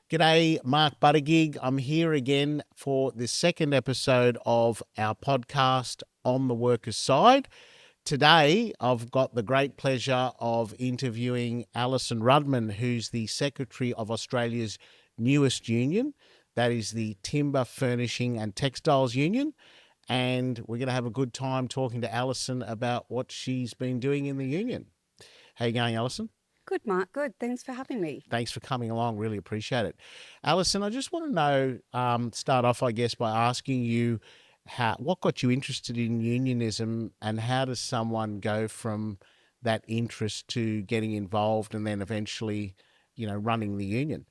G'day, Mark Buttigieg. I'm here again for the second episode of our podcast On the Workers' Side. Today, I've got the great pleasure of interviewing Alison Rudman, who's the Secretary of Australia's newest union. That is the Timber, Furnishing and Textiles Union. And we're going to have a good time talking to Alison about what she's been doing in the union. How you going, Alison? Good, Mark. Good. Thanks for having me. Thanks for coming along. Really appreciate it. Alison, I just want to know, start off, I guess, by asking you what got you interested in unionism and how does someone go from that interest to getting involved and then eventually, running the union?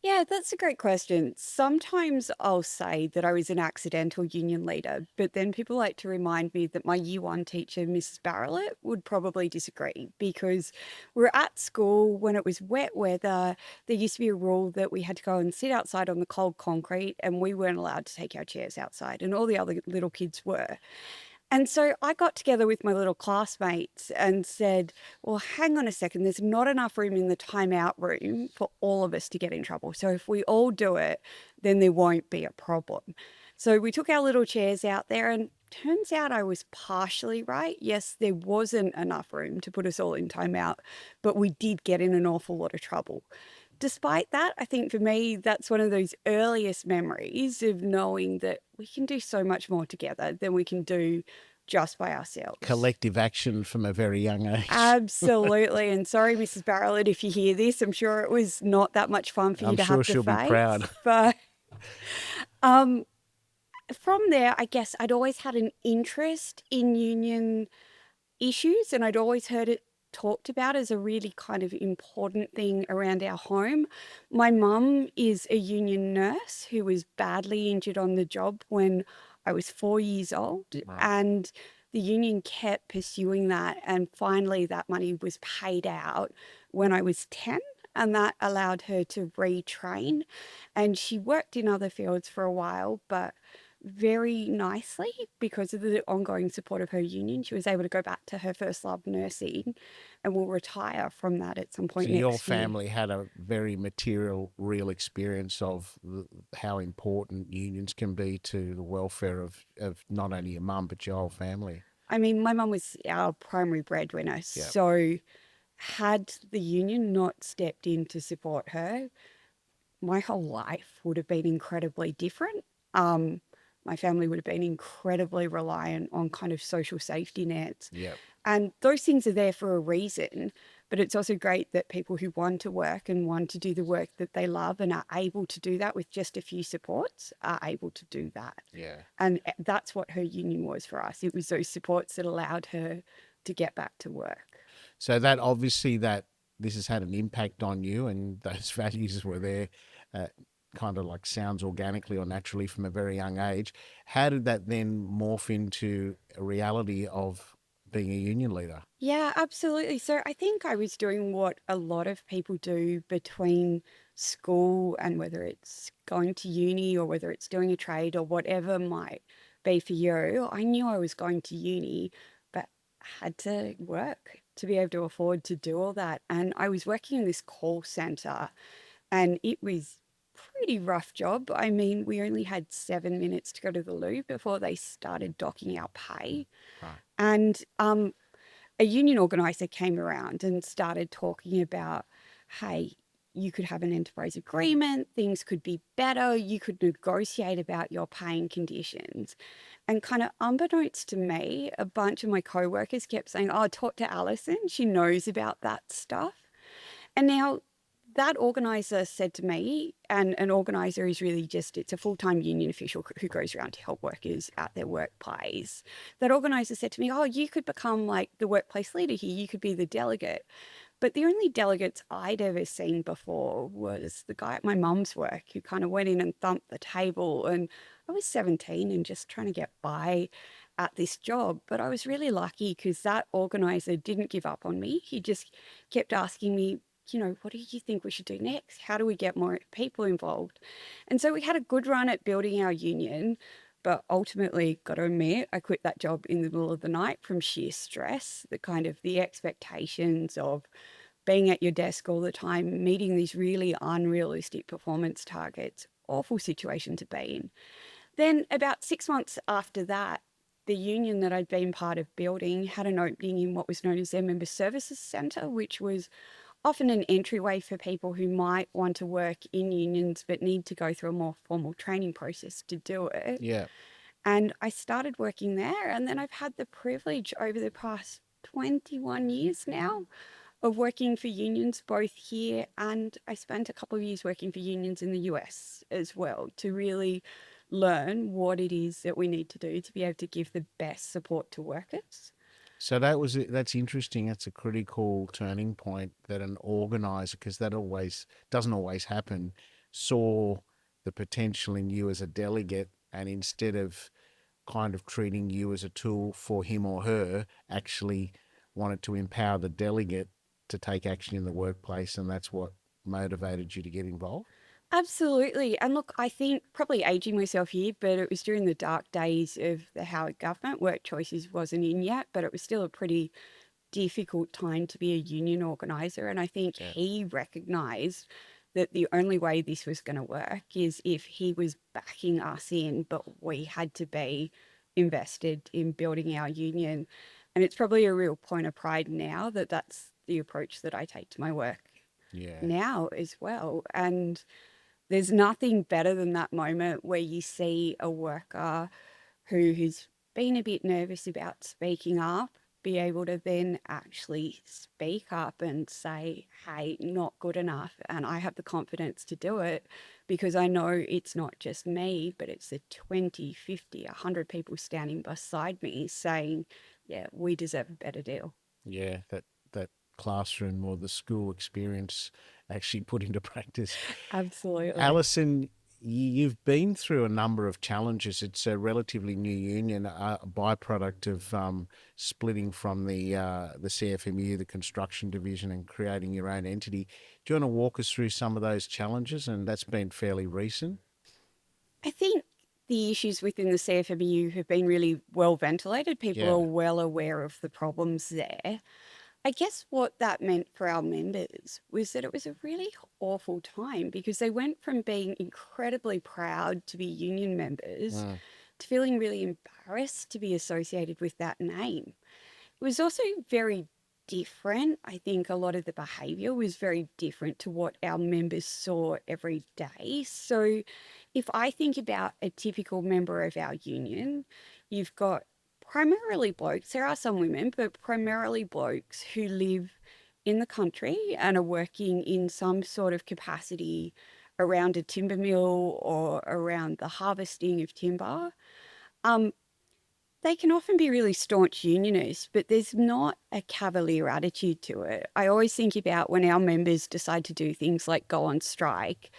Yeah, that's a great question. Sometimes I'll say that I was an accidental union leader, but then people like to remind me that my year one teacher, Mrs. Barrett, would probably disagree because we were at school when it was wet weather. There used to be a rule that we had to go and sit outside on the cold concrete and we weren't allowed to take our chairs outside, and all the other little kids were. And so I got together with my little classmates and said, well, hang on a second, there's not enough room in the timeout room for all of us to get in trouble. So if we all do it, then there won't be a problem. So we took our little chairs out there, and turns out I was partially right. Yes, there wasn't enough room to put us all in timeout, but we did get in an awful lot of trouble. Despite that, I think for me, that's one of those earliest memories of knowing that we can do so much more together than we can do just by ourselves. Collective action from a very young age. Absolutely. And sorry, Mrs. Barrett, if you hear this, I'm sure it was not that much fun for you I'm to sure have to she'll be face. proud. But um, from there, I guess I'd always had an interest in union issues, and I'd always heard it talked about as a really kind of important thing around our home. My mum is a union nurse who was badly injured on the job when I was 4 years old, Right. and the union kept pursuing that, and finally that money was paid out when I was 10. And that allowed her to retrain. And she worked in other fields for a while, but very nicely, because of the ongoing support of her union, she was able to go back to her first love, nursing, and will retire from that at some So point your next year. family had a very material, real experience of how important unions can be to the welfare of not only your mum but your whole family. I mean, my mum was our primary breadwinner, Yeah. so had the union not stepped in to support her, my whole life would have been incredibly different. Um, my family would have been incredibly reliant on kind of social safety nets. Yeah. And those things are there for a reason, but it's also great that people who want to work and want to do the work that they love and are able to do that with just a few supports are able to do that. Yeah. And that's what her union was for us. It was those supports that allowed her to get back to work. So that obviously that this has had an impact on you, and those values were there, uh, kind of like sounds organically or naturally from a very young age. How did that then morph into a reality of being a union leader? Yeah, absolutely. So I think I was doing what a lot of people do between school and whether it's going to uni or whether it's doing a trade or whatever might be for you. I knew I was going to uni, but had to work to be able to afford to do all that. And I was working in this call center, and it was pretty rough job. I mean, we only had 7 minutes to go to the loo before they started docking our pay. Right. And a union organizer came around and started talking about, hey, you could have an enterprise agreement, things could be better, you could negotiate about your paying conditions. And kind of unbeknownst to me, a bunch of my co-workers kept saying, oh, talk to Alison, she knows about that stuff. And now that organizer said to me, and an organizer is really just, it's a full-time union official who goes around to help workers at their workplace. That organizer said to me, oh, you could become like the workplace leader here. You could be the delegate. But the only delegates I'd ever seen before was the guy at my mum's work who kind of went in and thumped the table. And I was 17 and just trying to get by at this job. But I was really lucky because that organizer didn't give up on me. He just kept asking me, what do you think we should do next? How do we get more people involved? And so we had a good run at building our union, but ultimately, got to admit, I quit that job in the middle of the night from sheer stress, the kind of the expectations of being at your desk all the time, meeting these really unrealistic performance targets, awful situation to be in. Then about 6 months after that, the union that I'd been part of building had an opening in what was known as their Member Services Centre, which was often an entryway for people who might want to work in unions but need to go through a more formal training process to do it. Yeah. And I started working there, and then I've had the privilege over the past 21 years now of working for unions both here, and I spent a couple of years working for unions in the US as well to really learn what it is that we need to do to be able to give the best support to workers. So that's interesting. That's a critical turning point that an organizer, because that always doesn't always happen, saw the potential in you as a delegate, and instead of kind of treating you as a tool for him or her, actually wanted to empower the delegate to take action in the workplace, and that's what motivated you to get involved. Absolutely. And look, I think probably aging myself here, but it was during the dark days of the Howard government. Work Choices wasn't in yet, but it was still a pretty difficult time to be a union organizer. And I think Yeah. he recognised that the only way this was going to work is if he was backing us in, but we had to be invested in building our union. And it's probably a real point of pride now that that's the approach that I take to my work Yeah. now as well. And there's nothing better than that moment where you see a worker who's been a bit nervous about speaking up be able to then actually speak up and say, hey, not good enough. And I have the confidence to do it because I know it's not just me, but it's the 20, 50, 100 people standing beside me saying, yeah, we deserve a better deal. Yeah, that classroom or the school experience actually put into practice. Absolutely. Alison, you've been through a number of challenges. It's a relatively new union, a byproduct of splitting from the CFMU, the construction division, and creating your own entity. Do you want to walk us through some of those challenges? And that's been fairly recent. I think the issues within the CFMU have been really well ventilated. People are Yeah. well aware of the problems there. I guess what that meant for our members was that it was a really awful time because they went from being incredibly proud to be union members Mm. to feeling really embarrassed to be associated with that name. It was also very different. I think a lot of the behaviour was very different to what our members saw every day. So, if I think about a typical member of our union, you've got primarily blokes, there are some women, but primarily blokes who live in the country and are working in some sort of capacity around a timber mill or around the harvesting of timber. Um, they can often be really staunch unionists, but there's not a cavalier attitude to it. I always think about when our members decide to do things like go on strike,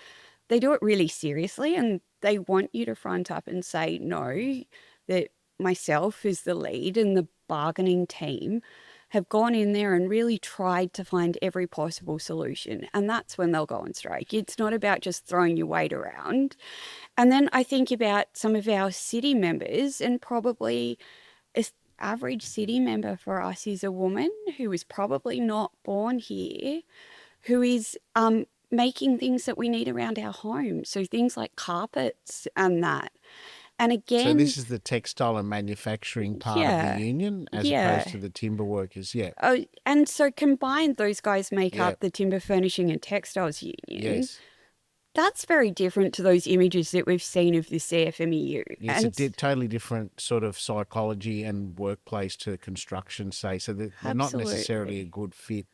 they do it really seriously and they want you to front up and say, no, that myself as the lead and the bargaining team have gone in there and really tried to find every possible solution. And that's when they'll go on strike. It's not about just throwing your weight around. And then I think about some of our city members, and probably an average city member for us is a woman who is probably not born here, who is making things that we need around our home. So things like carpets and that. And So again, this is the textile and manufacturing part of the yeah, union, as opposed yeah. to the timber workers. Yeah. Oh, and so combined, those guys make Yeah. up the Timber Furnishing and Textiles Union. Yes. That's very different to those images that we've seen of the CFMEU. It's a And totally different sort of psychology and workplace to construction, say. So they're not necessarily a absolutely. good fit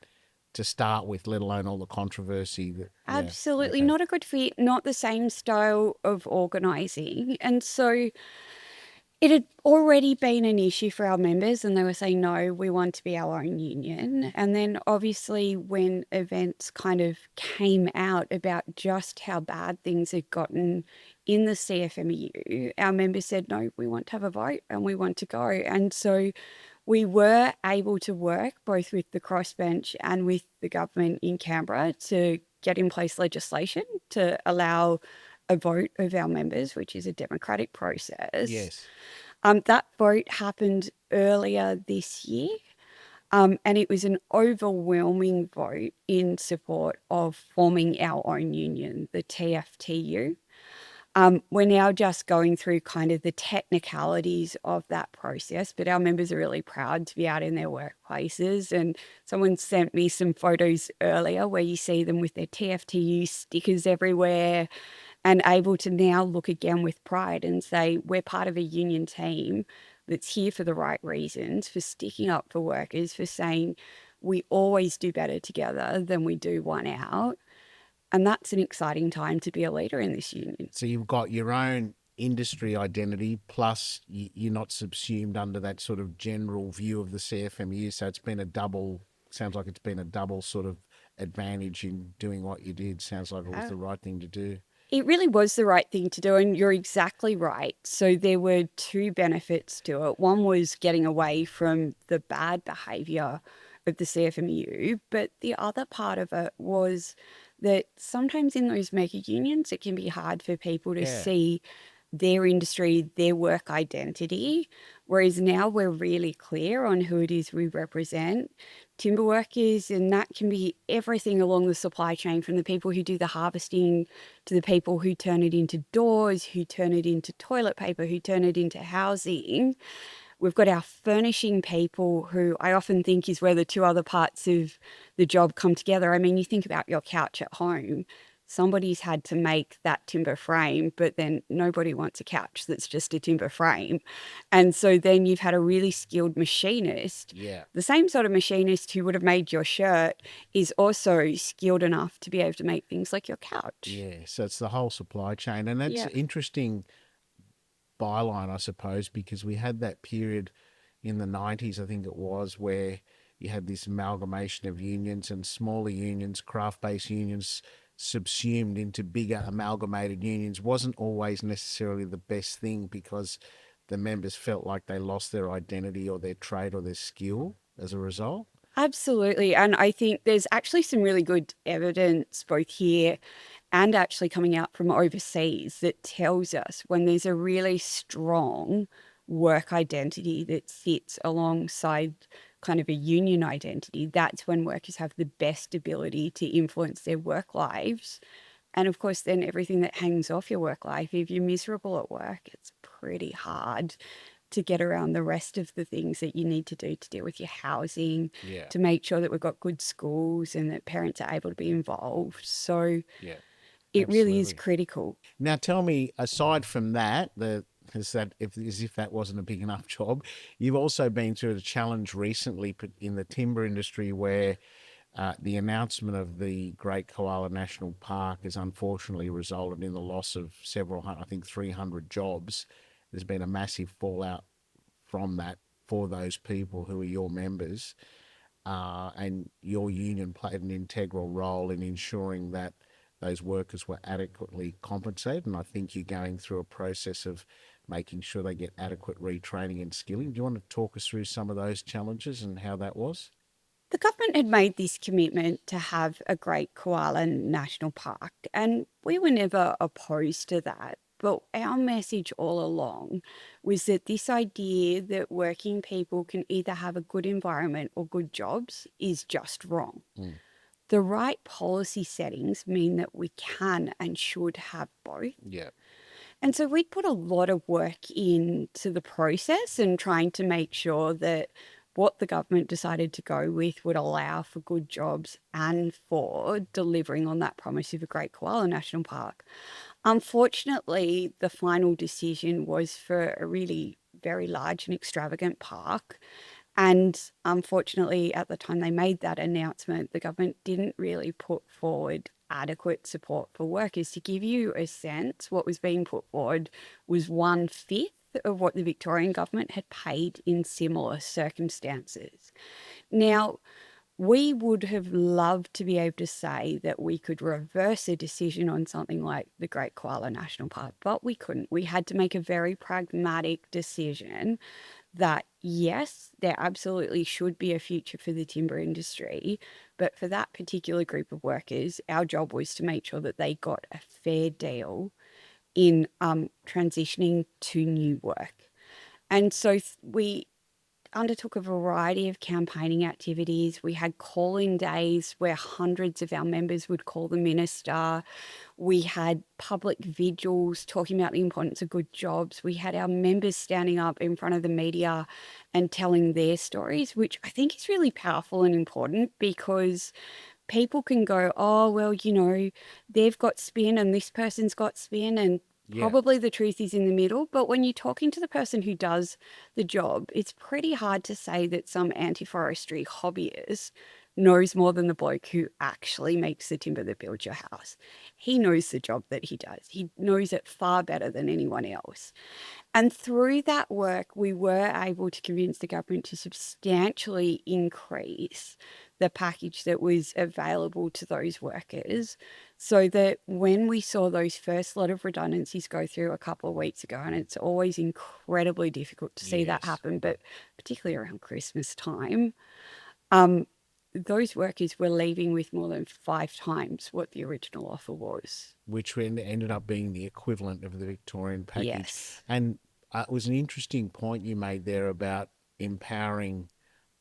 to start with, let alone all the controversy. Yeah. Absolutely Okay. not a good fit, not the same style of organising. And so it had already been an issue for our members, and they were saying, no, we want to be our own union. And then, obviously, when events kind of came out about just how bad things had gotten in the CFMEU, our members said, no, we want to have a vote and we want to go. And so we were able to work both with the crossbench and with the government in Canberra to get in place legislation to allow a vote of our members, which is a democratic process. Yes. That vote happened earlier this year. And it was an overwhelming vote in support of forming our own union, the TFTU. We're now just going through kind of the technicalities of that process, but our members are really proud to be out in their workplaces. And someone sent me some photos earlier where you see them with their TFTU stickers everywhere and able to now look again with pride and say, we're part of a union team that's here for the right reasons, for sticking up for workers, for saying we always do better together than we do one out. And that's an exciting time to be a leader in this union. So you've got your own industry identity, plus you're not subsumed under that sort of general view of the CFMU. So it's been a double, sounds like it's been a double sort of advantage in doing what you did. Sounds like it was the right thing to do. It really was the right thing to do, and you're exactly right. So there were two benefits to it. One was getting away from the bad behaviour of the CFMU, but the other part of it was that sometimes in those mega unions, it can be hard for people to see their industry, their work identity, whereas now we're really clear on who it is we represent. Timber workers, and that can be everything along the supply chain, from the people who do the harvesting to the people who turn it into doors, who turn it into toilet paper, who turn it into housing. We've got our furnishing people, who I often think is where the two other parts of the job come together. I mean, you think about your couch at home. Somebody's had to make that timber frame, but then nobody wants a couch that's just a timber frame. And so then you've had a really skilled machinist. Yeah. The same sort of machinist who would have made your shirt is also skilled enough to be able to make things like your couch. Yeah. So it's the whole supply chain. And that's interesting byline, I suppose, because we had that period in the 90s, I think it was, where you had this amalgamation of unions, and smaller unions, craft-based unions, subsumed into bigger amalgamated unions wasn't always necessarily the best thing, because the members felt like they lost their identity or their trade or their skill as a result. Absolutely. And I think there's actually some really good evidence both here and actually coming out from overseas that tells us when there's a really strong work identity that sits alongside kind of a union identity, that's when workers have the best ability to influence their work lives. And of course, then everything that hangs off your work life, if you're miserable at work, it's pretty hard to get around the rest of the things that you need to do to deal with your housing, to make sure that we've got good schools and that parents are able to be involved. So it really is critical. Now, tell me, aside from that, as if that wasn't a big enough job, you've also been through a challenge recently in the timber industry where the announcement of the Great Koala National Park has unfortunately resulted in the loss of several, I think 300 jobs. There's been a massive fallout from that for those people who are your members, and your union played an integral role in ensuring that those workers were adequately compensated. And I think you're going through a process of making sure they get adequate retraining and skilling. Do you want to talk us through some of those challenges and how that was? The government had made this commitment to have a Great Koala National Park, and we were never opposed to that. But our message all along was that this idea that working people can either have a good environment or good jobs is just wrong. The right policy settings mean that we can and should have both. Yeah. And so we put a lot of work into the process and trying to make sure that what the government decided to go with would allow for good jobs and for delivering on that promise of a Great Koala National Park. Unfortunately, the final decision was for a really very large and extravagant park. And unfortunately, at the time they made that announcement, the government didn't really put forward adequate support for workers. To give you a sense, what was being put forward was 1/5 of what the Victorian government had paid in similar circumstances. Now, we would have loved to be able to say that we could reverse a decision on something like the Great Koala National Park, but we couldn't. We had to make a very pragmatic decision that, yes, there absolutely should be a future for the timber industry, but for that particular group of workers, our job was to make sure that they got a fair deal in transitioning to new work. And so we undertook a variety of campaigning activities. We had call-in days where hundreds of our members would call the minister. We had public vigils talking about the importance of good jobs. We had our members standing up in front of the media and telling their stories, which I think is really powerful and important because people can go, oh, well, they've got spin and this person's got spin, and Yeah. probably the truth is in the middle. But when you're talking to the person who does the job, it's pretty hard to say that some anti-forestry hobbyist knows more than the bloke who actually makes the timber that builds your house. He knows the job that he does. He knows it far better than anyone else. And through that work, we were able to convince the government to substantially increase the package that was available to those workers, so that when we saw those first lot of redundancies go through a couple of weeks ago, and it's always incredibly difficult to see that Yes. happen, but particularly around Christmas time, um, those workers were leaving with more than 5 times what the original offer was. Which ended up being the equivalent of the Victorian package. Yes. And it was an interesting point you made there about empowering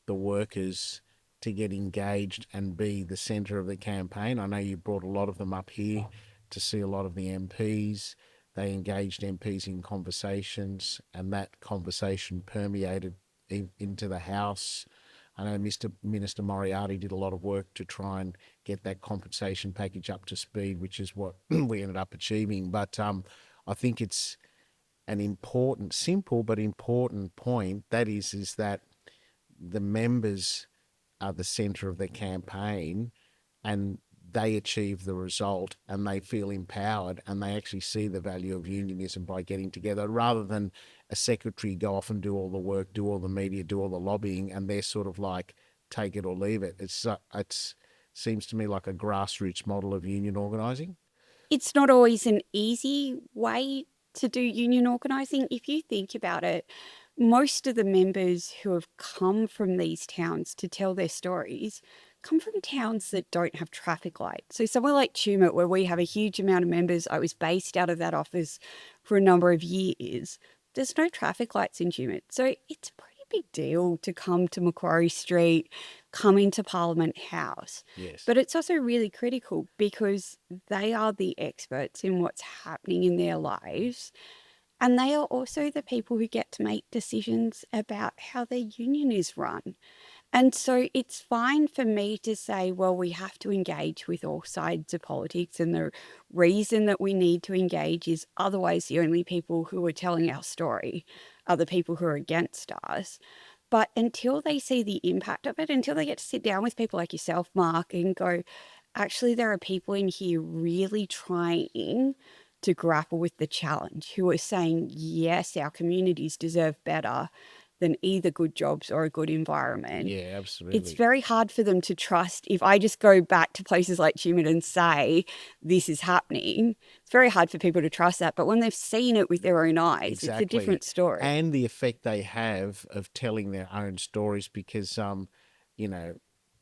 the workers to get engaged and be the centre of the campaign. I know you brought a lot of them up here to see a lot of the MPs. They engaged MPs in conversations, and that conversation permeated into the House. I know Mr. Minister Moriarty did a lot of work to try and get that compensation package up to speed, which is what we ended up achieving. But I think it's an important, simple but important point. That is that the members are the centre of the campaign, and they achieve the result, and they feel empowered, and they actually see the value of unionism by getting together, rather than a secretary go off and do all the work, do all the media, do all the lobbying, and they're sort of like take it or leave it. It's seems to me like a grassroots model of union organising. It's not always an easy way to do union organising. If you think about it, most of the members who have come from these towns to tell their stories come from towns that don't have traffic lights. So somewhere like Tumut, where we have a huge amount of members, I was based out of that office for a number of years. There's no traffic lights in Tumut. So it's a pretty big deal to come to Macquarie Street, come into Parliament House. Yes. But it's also really critical because they are the experts in what's happening in their lives. And they are also the people who get to make decisions about how their union is run. And so it's fine for me to say, well, we have to engage with all sides of politics. And the reason that we need to engage is otherwise the only people who are telling our story are the people who are against us. But until they see the impact of it, until they get to sit down with people like yourself, Mark, and go, actually, there are people in here really trying to grapple with the challenge, who are saying, yes, our communities deserve better than either good jobs or a good environment. Yeah, It's absolutely. very hard for them to trust. If I just go back to places like Tumut and say, this is happening, it's very hard for people to trust that. But when they've seen it with their own eyes, it's a Exactly. different story. And the effect they have of telling their own stories, because you know,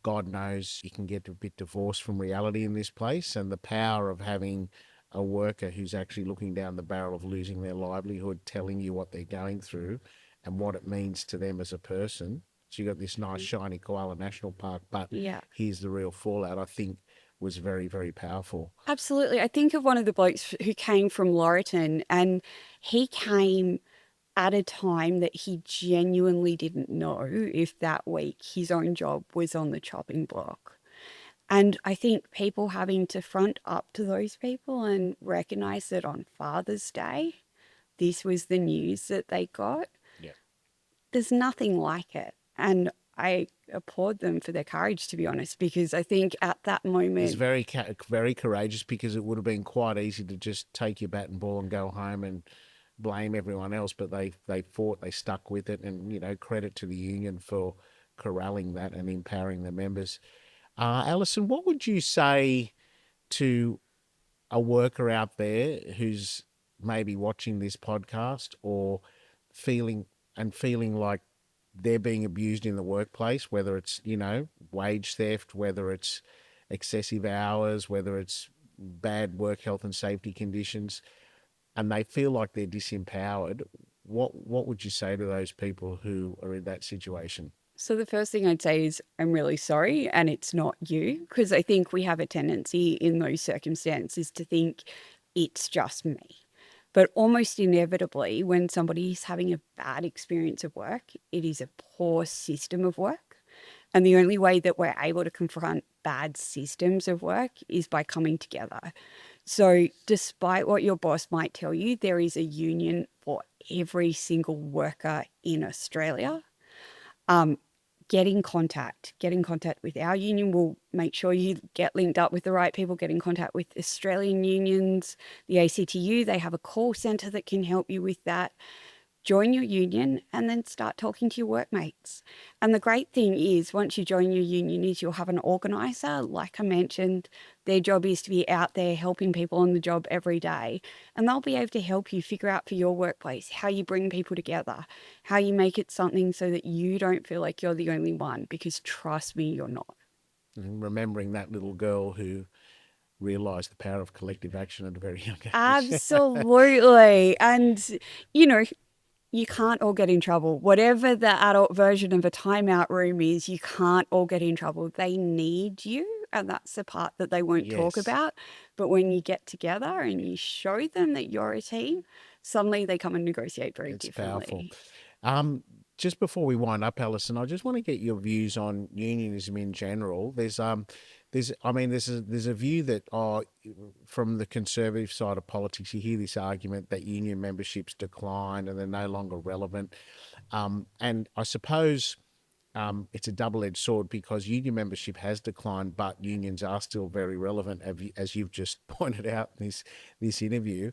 God knows you can get a bit divorced from reality in this place, and the power of having a worker who's actually looking down the barrel of losing their livelihood, telling you what they're going through and what it means to them as a person. So you got this nice shiny koala national park, but Yeah. here's the real fallout, I think was very, very powerful. Absolutely. I think of one of the blokes who came from Laurelton, and he came at a time that he genuinely didn't know if that week his own job was on the chopping block. And I think people having to front up to those people and recognize that on Father's Day, this was the news that they got. Yeah. There's nothing like it. And I applaud them for their courage, to be honest, because I think at that It's moment, very courageous, because it would have been quite easy to just take your bat and ball and go home and blame everyone else. But they fought, they stuck with it, and credit to the union for corralling that and empowering the members. Alison, what would you say to a worker out there who's maybe watching this podcast, or feeling feeling like they're being abused in the workplace, whether it's, wage theft, whether it's excessive hours, whether it's bad work health and safety conditions, and they feel like they're disempowered? what would you say to those people who are in that situation? So the first thing I'd say is I'm really sorry and it's not you, because I think we have a tendency in those circumstances to think it's just me. But almost inevitably, when somebody is having a bad experience of work, it is a poor system of work. And the only way that we're able to confront bad systems of work is by coming together. So, despite what your boss might tell you, there is a union for every single worker in Australia. Um, get in contact with our union. We'll make sure you get linked up with the right people. Get in contact with Australian unions, the ACTU. They have a call centre that can help you with that. Join your union and then start talking to your workmates. And the great thing is, once you join your union, is you'll have an organiser. Like I mentioned, their job is to be out there helping people on the job every day. And they'll be able to help you figure out for your workplace how you bring people together, how you make it something so that you don't feel like you're the only one, because trust me, you're not. And remembering that little girl who realised the power of collective action at a very young age. Absolutely. And, you know, you can't all get in trouble. Whatever the adult version of a timeout room is, you can't all get in trouble. They need you. And that's the part that they won't talk Yes, about. But when you get together and you show them that you're a team, suddenly they come and negotiate very it's powerful. differently. Um, just before we wind up, Alison, I just want to get your views on unionism in general. There's a view that from the conservative side of politics, you hear this argument that union memberships declined and they're no longer relevant. And I suppose it's a double-edged sword because union membership has declined, but unions are still very relevant, as you've just pointed out in this interview.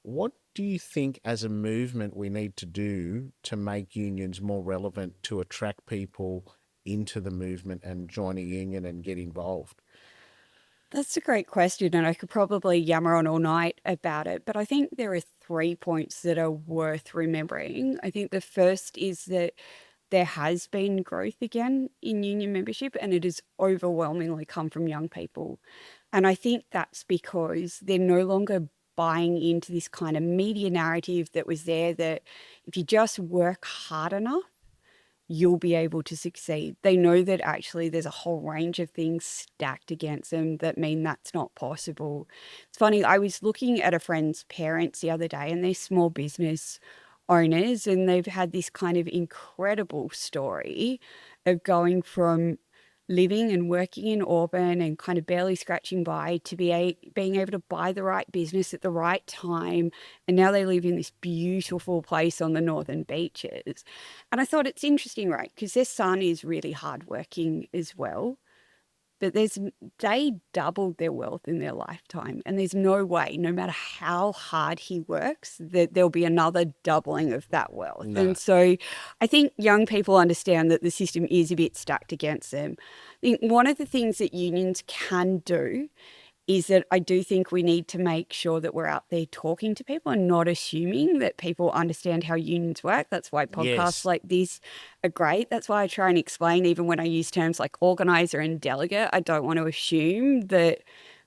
What do you think, as a movement, we need to do to make unions more relevant to attract people into the movement and join a union and get involved? That's a great question, and I could probably yammer on all night about it. But I think there are 3 points that are worth remembering. I think the first is that there has been growth again in union membership, and it has overwhelmingly come from young people. And I think that's because they're no longer buying into this kind of media narrative that was there, that if you just work hard enough, you'll be able to succeed. They know that actually there's a whole range of things stacked against them that mean that's not possible. It's funny, I was looking at a friend's parents the other day, and they're small business owners, and they've had this kind of incredible story of going from living and working in Auburn and kind of barely scratching by to being able to buy the right business at the right time. And now they live in this beautiful place on the northern beaches. And I thought it's interesting, right? Because their son is really hardworking as well. But they doubled their wealth in their lifetime. And there's no way, no matter how hard he works, that there'll be another doubling of that wealth. No. And so I think young people understand that the system is a bit stacked against them. I think one of the things that unions can do is that I do think we need to make sure that we're out there talking to people and not assuming that people understand how unions work. That's why podcasts Yes. like this are great. That's why I try and explain, even when I use terms like organizer and delegate, I don't want to assume that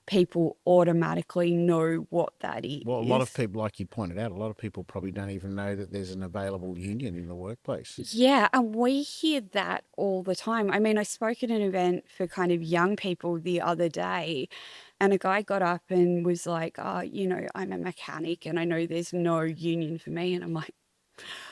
people automatically know what that Well, a lot of is. people, like you pointed out, a lot of people probably don't even know that there's an available union in the workplace. Yeah, and we hear that all the time. I mean, I spoke at an event for kind of young people the other day, and a guy got up and was like, "Oh, I'm a mechanic and I know there's no union for me." And I'm like,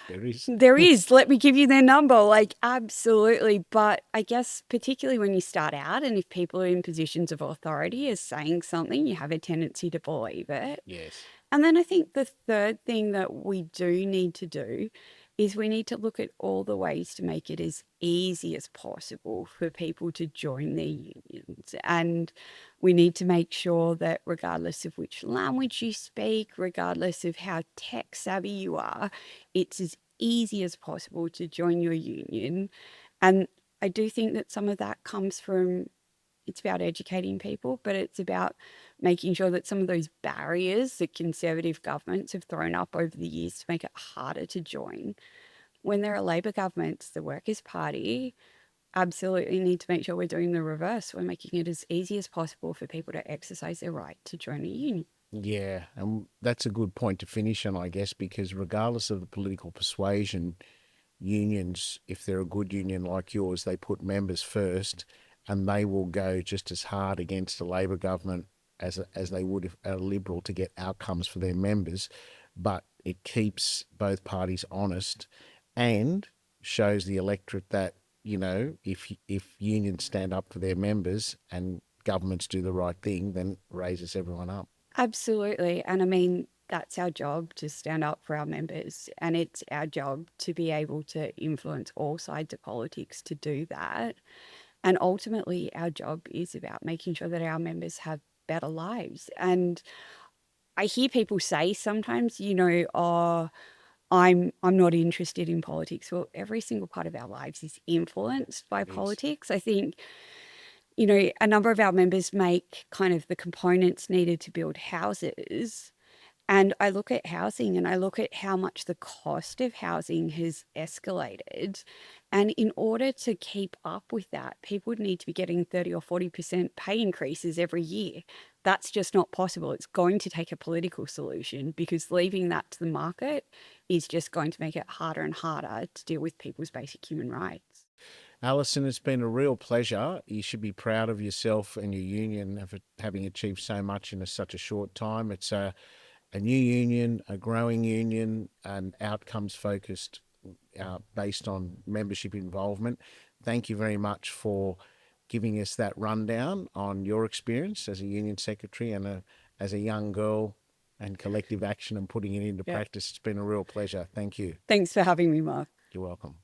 There is. there is. Let me give you their number. Like, absolutely. But I guess, particularly when you start out, and if people are in positions of authority as saying something, you have a tendency to believe it. Yes. And then I think the third thing that we do need to do is we need to look at all the ways to make it as easy as possible for people to join their unions. And we need to make sure that regardless of which language you speak, regardless of how tech savvy you are, it's as easy as possible to join your union. And I do think that some of that comes from, it's about educating people, but it's about making sure that some of those barriers that conservative governments have thrown up over the years to make it harder to join. When there are Labor governments, the Workers' Party absolutely need to make sure we're doing the reverse. We're making it as easy as possible for people to exercise their right to join a union. Yeah, and that's a good point to finish on, I guess, because regardless of the political persuasion, unions, if they're a good union like yours, they put members first, and they will go just as hard against a Labor government as they would if a Liberal to get outcomes for their members. But it keeps both parties honest and shows the electorate that, if unions stand up for their members and governments do the right thing, then it raises everyone up. Absolutely. And I mean, that's our job to stand up for our members. And it's our job to be able to influence all sides of politics to do that. And ultimately, our job is about making sure that our members have better lives. And I hear people say sometimes, oh, I'm not interested in politics. Well, every single part of our lives is influenced by It is. politics. I think, a number of our members make kind of the components needed to build houses. And I look at housing and I look at how much the cost of housing has escalated. And in order to keep up with that, people would need to be getting 30 or 40% pay increases every year. That's just not possible. It's going to take a political solution because leaving that to the market is just going to make it harder and harder to deal with people's basic human rights. Alison, it's been a real pleasure. You should be proud of yourself and your union for having achieved so much in such a short time. It's a new union, a growing union, and outcomes focused based on membership involvement. Thank you very much for giving us that rundown on your experience as a union secretary and as a young girl and collective action and putting it into Yeah. practice. It's been a real pleasure. Thank you. Thanks for having me, Mark. You're welcome.